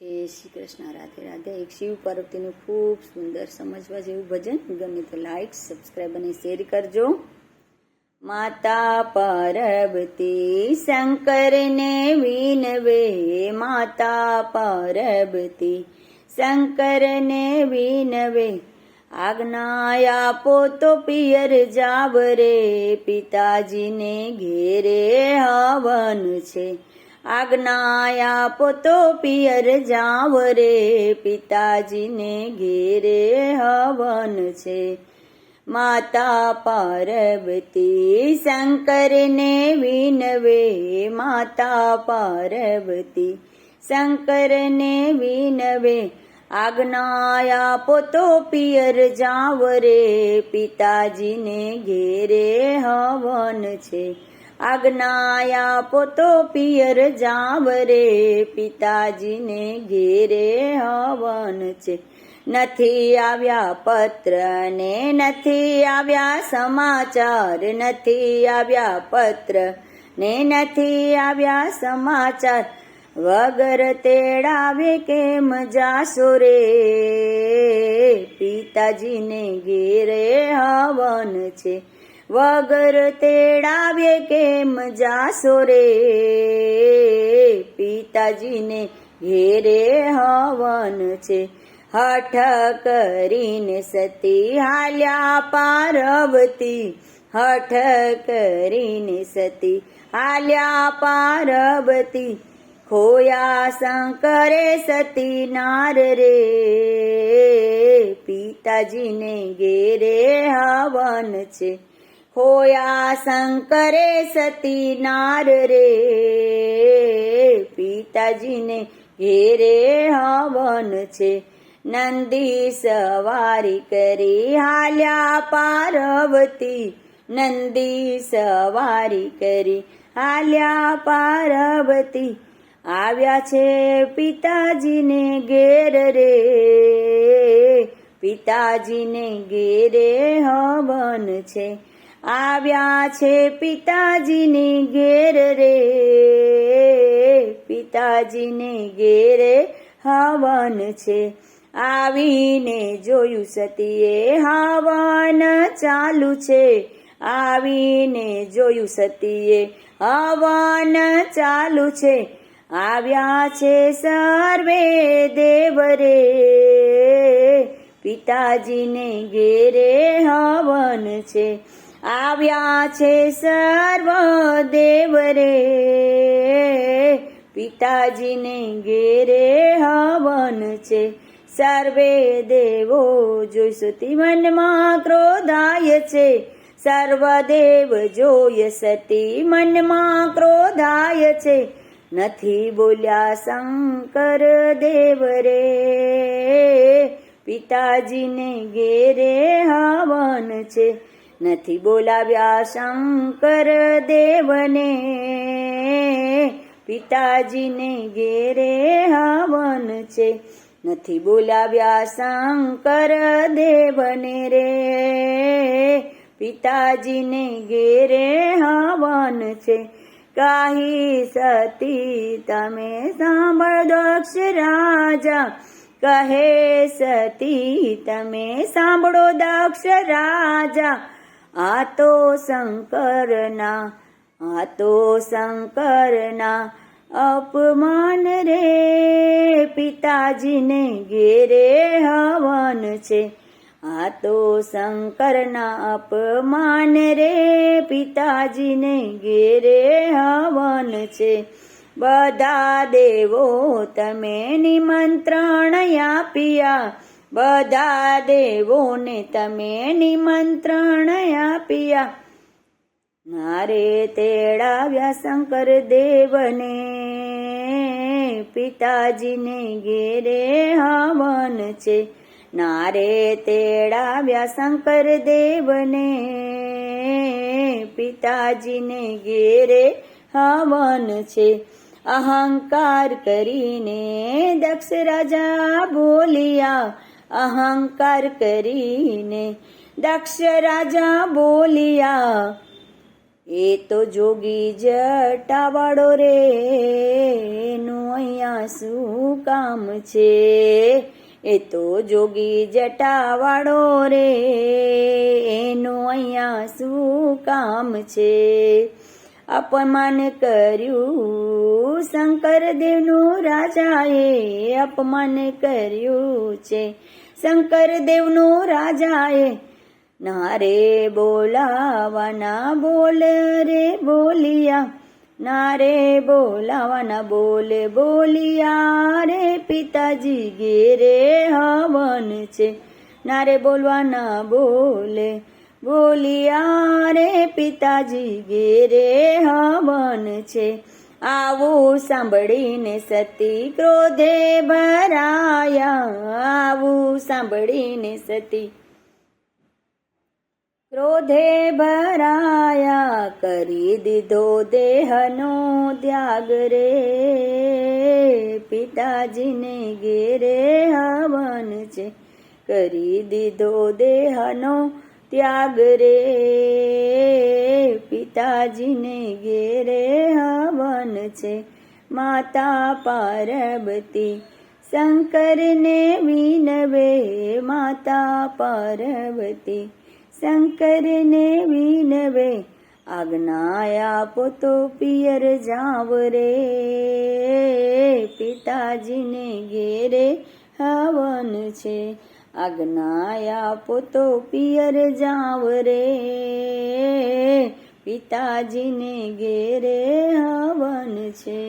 જય શ્રી કૃષ્ણ, રાધે રાધે। એક શિવ પાર્વતીનું ખૂબ સુંદર સમજવા જેવું ભજન, ગમે તો લાઈક, સબસ્ક્રાઈબ અને શેર કરજો। માતા પાર્વતી શંકરને વિનવે, માતા પાર્વતી શંકરને વિનવે, આજ્ઞા આપો તો પિયર જાવ રે, પિતાજીને ઘેરે હવન છે। આજ્ઞા આપો તો પિયર જાવ રે, પિતાજીને ઘેરે હવન છે। માતા પાર્વતી શંકરને વિનવે, માતા પાર્વતી શંકરને વિનવે, આજ્ઞા આપો તો પિયર જાવ રે, પિતાજીને ઘેરે હવન છે। આજ્ઞા આપો તો પિયર જાવ રે, પિતાજીને ઘેરે હવન છે। નથી આવ્યા પત્ર ને નથી આવ્યા સમાચાર, નથી આવ્યા પત્ર ને નથી આવ્યા સમાચાર, વગર તેડાવે કેમ જાશો રે, પિતાજીને ઘેરે હવન છે। વગર તેડાવે કેમ જાશો રે, પિતાજીને ઘેરે હવન છે। હઠ કરીને સતી હાલ્યા પાર્વતી, હઠ કરીને સતી હાલ્યા પાર્વતી, ખોયા શંકરે સતી નાર રે, પિતાજીને ઘેરે હવન છે। ખોયા શંકરે સતી નાર રે, પિતાજીને ઘેરે હવન છે। નંદી સવારી કરી હાલ્યા પાર્વતી, નંદી સવારી કરી હાલ્યા પાર્વતી, આવ્યા છે પિતાજીને ઘેર રે, પિતાજીને ઘેરે હવન છે। આવ્યા છે પિતાજીને ઘેર રે, પિતાજીને ઘેરે હવન છે। આવીને જોયું સતીએ હવન ચાલુ છે, આવીને જોયું સતીએ હવન ચાલુ છે, આવ્યા છે સર્વે દેવ રે, પિતાજીને ઘેરે હવન છે। આવ્યા છે સર્વ દેવ રે, પિતાજીને ઘેરે હવન છે। સર્વે દેવો જોઈ સતી મનમાં ક્રોધાય છે, સર્વદેવ જોય સતી મનમાં ક્રોધાય છે, નથી બોલ્યા શંકર દેવ રે, પિતાજીને ઘેરે હવન છે। નથી બોલાવ્યા શંકર દેવને, પિતાજીને ઘેરે હવન છે। નથી બોલાવ્યા શંકર દેવને રે, પિતાજીને ઘેરે હવન છે। કહી સતી તમે સાંભળ દક્ષ રાજા, કહે સતી તમે સાંભળો દક્ષ રાજા, આ તો શંકરના, આ તો શંકરના અપમાન રે, પિતાજીને ઘેરે હવન છે। આ તો શંકરના અપમાન રે, પિતાજીને ઘેરે હવન છે। બધા દેવો તમે નિમંત્રણ આપ્યા, બધા દેવોને તમે નિમંત્રણ આપ્યા, નારે તેડાવ્યા શંકર દેવને, પિતાજીને ઘેરે હવન છે। નારે તેડાવ્યા શંકર દેવને, પિતાજીને ઘેરે હવન છે। અહંકાર કરીને દક્ષ રાજા બોલિયા, અહંકાર કરીને દક્ષ રાજા બોલિયા, એ તો જોગી જટાવાળો રે, એનું અહીંયા શું કામ છે? એ તો જોગી જટાવાળો રે, એનું અહીંયા શું કામ છે? અપમાન કર્યું શંકરદેવનું રાજાએ, અપમાન કર્યું છે શંકરદેવનું રાજાએ. ના રે બોલાવાના બોલ રે બોલિયા, ના રે બોલાવાના બોલ બોલિયા રે, પિતાજી ઘેરે હવન છે. ના રે બોલવાના બોલે બોલિયા રે, પિતાજી ઘેરે હવન છે. આવું સાંભળીને સતી ક્રોધે ભરાયા, આવું સાંભળીને સતી ક્રોધે ભરાયા, કરી દીધો દેહનો ત્યાગ રે, પિતાજીને ઘેરે હવન છે. કરી દીધો દેહનો ત્યાગ રે, પિતાજીને ઘેરે હવન છે. માતા પાર્વતી શંકરને વિનવે, માતા પાર્વતી શંકરને વિનવે, આજ્ઞા આપો તો પિયર જાવ રે, પિતાજીને ઘેરે હવન છે. આજ્ઞા આપો તો પિયર જાવ રે, પિતાજીને ઘેરે હવન છે.